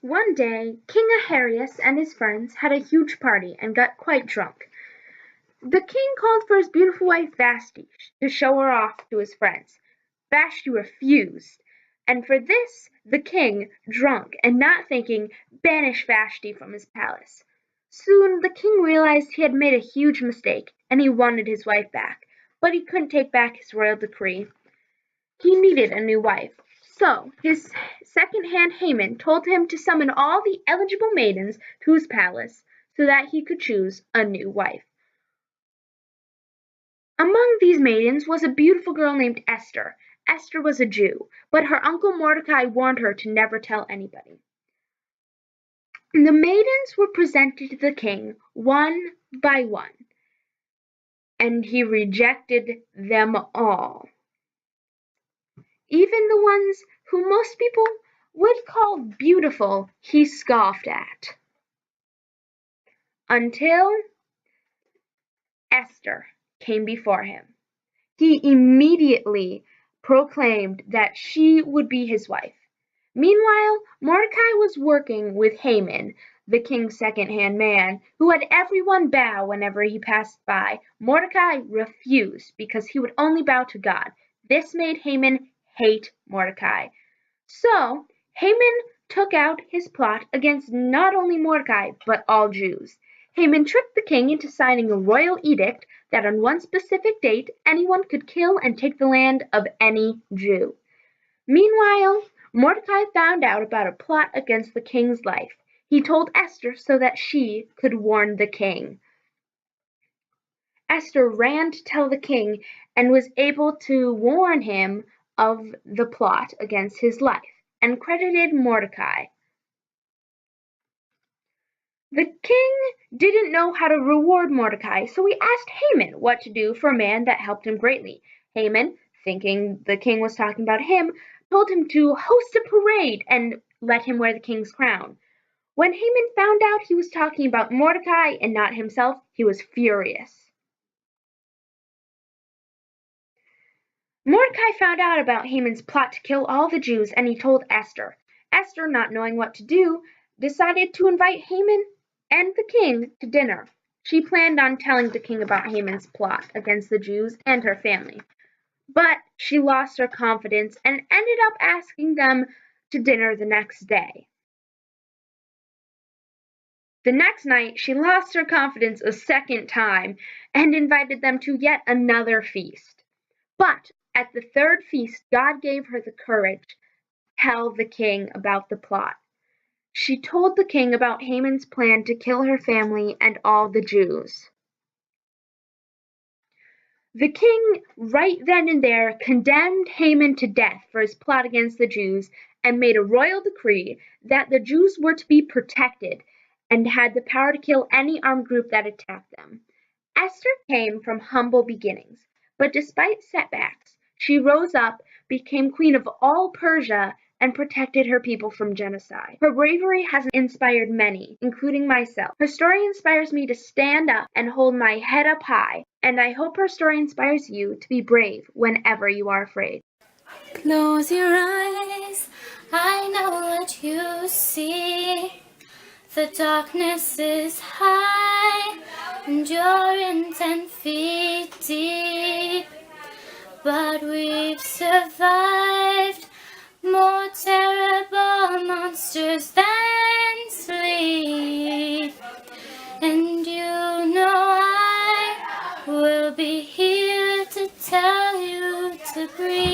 One day King Aharius and his friends had a huge party and got quite drunk. The king called for his beautiful wife Vashti to show her off to his friends. Vashti refused, and for this the king, drunk and not thinking, banished Vashti from his palace. Soon the king realized he had made a huge mistake, and he wanted his wife back, but he couldn't take back his royal decree. He needed a new wife. So his second-hand Haman told him to summon all the eligible maidens to his palace so that he could choose a new wife. Among these maidens was a beautiful girl named Esther. Esther was a Jew, but her uncle Mordecai warned her to never tell anybody. The maidens were presented to the king one by one, and he rejected them all. Even the ones who most people would call beautiful, he scoffed at. Until Esther came before him. He immediately proclaimed that she would be his wife. Meanwhile, Mordecai was working with Haman, the king's second-hand man, who had everyone bow whenever he passed by. Mordecai refused because he would only bow to God. This made Haman hate Mordecai. So, Haman took out his plot against not only Mordecai, but all Jews. Haman tricked the king into signing a royal edict that on one specific date anyone could kill and take the land of any Jew. Meanwhile, Mordecai found out about a plot against the king's life. He told Esther so that she could warn the king. Esther ran to tell the king and was able to warn him of the plot against his life, and credited Mordecai. The king didn't know how to reward Mordecai, so he asked Haman what to do for a man that helped him greatly. Haman, thinking the king was talking about him, told him to host a parade and let him wear the king's crown. When Haman found out he was talking about Mordecai and not himself, he was furious. Mordecai found out about Haman's plot to kill all the Jews, and he told Esther. Esther, not knowing what to do, decided to invite Haman and the king to dinner. She planned on telling the king about Haman's plot against the Jews and her family. But she lost her confidence and ended up asking them to dinner the next day. The next night, she lost her confidence a second time and invited them to yet another feast. But at the third feast, God gave her the courage to tell the king about the plot. She told the king about Haman's plan to kill her family and all the Jews. The king, right then and there, condemned Haman to death for his plot against the Jews and made a royal decree that the Jews were to be protected and had the power to kill any armed group that attacked them. Esther came from humble beginnings, but despite setbacks, she rose up, became queen of all Persia, and protected her people from genocide. Her bravery has inspired many, including myself. Her story inspires me to stand up and hold my head up high, and I hope her story inspires you to be brave whenever you are afraid. Close your eyes, I know what you see. The darkness is high, and you're in 10 feet deep. But we've survived more terrible monsters than sleep. And you know I will be here to tell you to breathe.